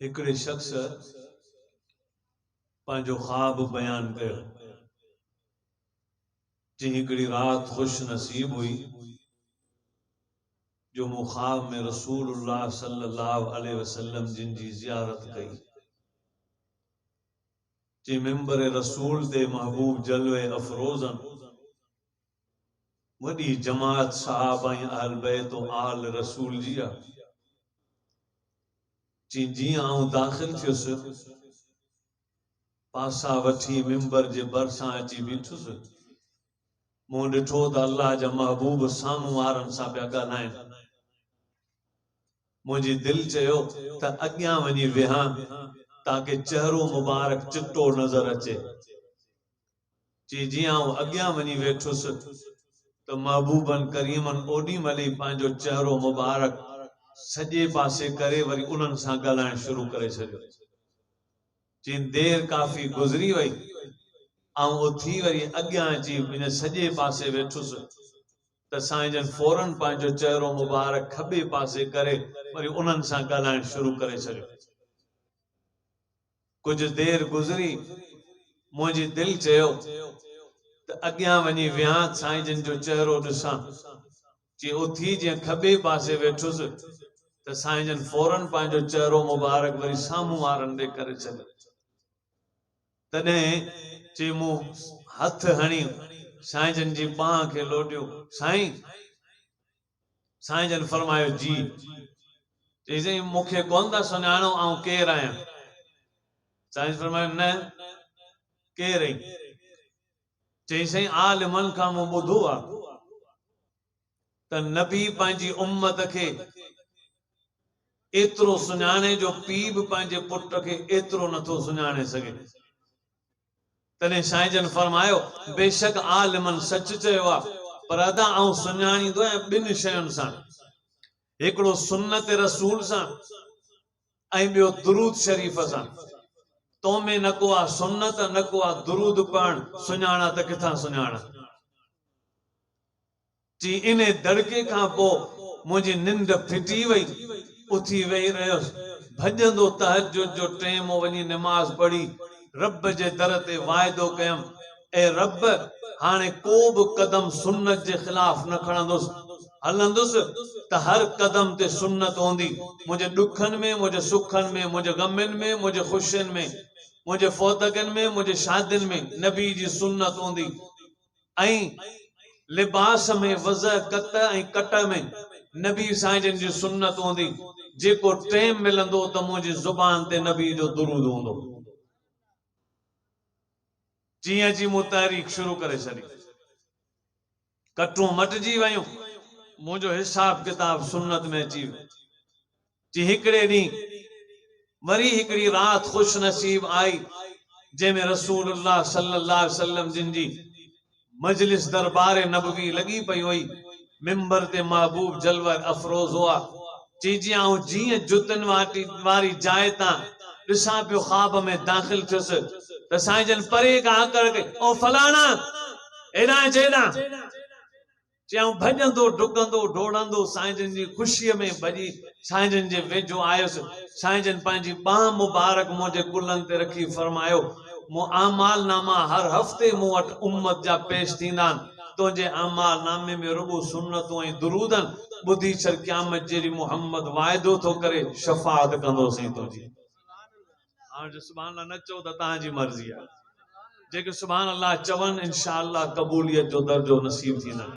हिकिड़े शख्स पंहिंजो ख्वाब बयान कयो। जी हिकिड़ी रात खुश नसीब हुई जो मूं ख्वाब में रसूलुल्लाह सल्लल्लाहु अलैहि वसल्लम जिन जी ज़ियारत कई। जी मिंबर रसूल ते महबूब जलवे अफरोजन वडी जमात सहाबा अहल बैत आल रसूल जी आ। जी जीअं आऊं दाखिल थियुसि पासा वठी मिंबर जे भरिसां अची बीठुसि। मूं ॾिठो त अल्लाह जा महबूब साम्हूं वारनि सां पिया ॻाल्हाइनि। मुंहिंजी दिलि चयो त अॻियां वञी वेहां ताकि चेहरो मुबारक चिट्टो नज़र अचे। जी जीअं आऊं अॻियां वञी वेठुसि त महबूबन करीमन ओॾी महिल ई पंहिंजो चेहरो मुबारक सॼे पासे करे वरी उन्हनि सां ॻाल्हाइण शुरू करे छॾियो। जी देर काफ़ी गुज़री वई आऊं उथी वरी अॻियां अची इन सॼे पासे वेठुसि त साईं जन फौरन पंहिंजो चेहरो मुबारक खॿे पासे करे वरी उन्हनि सां ॻाल्हाइण शुरू करे छॾियो। कुछ देर गुज़री मुंहिंजी दिलि चयो त अॻियां वञी विहां साईं जन जो चेहरो ॾिसां। जी उथी जीअं खॿे पासे वेठुसि त साईं जन फौरन पंहिंजो चेहरो मुबारक वरी साम्हूं वारनि ॾे करे छॾियो। तॾहिं चई मूं हथ हणी साईं जन जी बांह खे लोटियो। साईं साईं जन फरमायो जी। चई मूंखे कोन था सुञाणो आऊं केरु आहियां। साईं फरमायो न केरु आहीं। चई साईं आलिमन खां मूं ॿुधो आहे त नबी पंहिंजी उम्मत खे एतिरो सुञाणे जो पीउ बि पंहिंजे पुट खे एतिरो नथो सुञाणे सघे। तॾहिं साईं जन फरमायो बेशक आलिमन सच चयो आहे पर अदा आऊं सुञाणींदो आहियां ॿिनि शयुनि सां। हिकिड़ो सुन्नत रसूल सां ऐं ॿियो दुरूद शरीफ़ सां। तो में न को आहे सुन्नत न को आहे दुरूद पढ़णु सुञाणा त किथां सुञाणा। जी इन दड़के खां पोइ मुंहिंजी निंड फिटी वई। उथी वेही रहियुसि भॼंदो तहज्जुद जो टेम वञी नमाज़ पढ़ी रब जे दर ते वाइदो कयमि ए रब हाणे को बि कदम सुन्नत जे ख़िलाफ़ न खणंदुसि हलंदुसि त हर कदम ते सुन्नत हूंदी। मुंहिंजे ॾुखनि में मुंहिंजे सुखनि में मुंहिंजे ग़मनि में मुंहिंजे ख़ुशियुनि में मुंहिंजे फौतगनि में मुंहिंजे शादियुनि में नबी जी सुन्नत हूंदी। ऐं लिबास में वज़ कत ऐं कट में नबी साईं जन जी सुन्नत हूंदी। जेको टेम मिलंदो त मुंहिंजी ज़ुबान ते नबी जो दुरूद हूंदो। जीअं जी मूं तहरीक शुरू करे छॾी कटूं मटिजी वयूं। मुंहिंजो हिसाब किताब सुन्नत में अची वियो। जी हिकिड़े ॾींहुं वरी हिकिड़ी रात खुश नसीब आई जंहिंमें रसूलुल्लाह सल्लल्लाहु अलैहि वसल्लम जिन जी मजलिस दरबार नबवी लगी पई हुई। मिंबर ते महबूब जलवर अफरोज हुआ। चीजी आऊं जीअं जुतन वारी जाइ तां ॾिसां पियो ख्वाब में दाखिल थियुसि त साईं जन परे खां करके ओ फलाना एॾां चेॾां चऊं भॼंदो डुकंदो डोड़ंदो साईं जन जी ख़ुशीअ में भॼी साईं जन जे वेझो आयुसि। साईं जन पंहिंजी बांह मुबारक मुंहिंजे कुल्हनि ते रखी फरमायो मूं आमाल नामा हर हफ़्ते मूं वटि उम्मत जा पेश थींदा आहिनि। तुंहिंजे आमाल नामे में रुगो सुन्नतूं ऐं दुरूदनि ॿुधी छॾ क़यामत जहिड़ी मोहम्मद वाइदो थो करे शफ़ाअत कंदोसीं तुंहिंजी। हाणे सुभान अल्लाह न चओ त तव्हांजी मर्ज़ी आहे। जेके सुभान अल्लाह चवनि इंशा अल्लाह क़बूलियत जो दर्जो नसीब थींदा।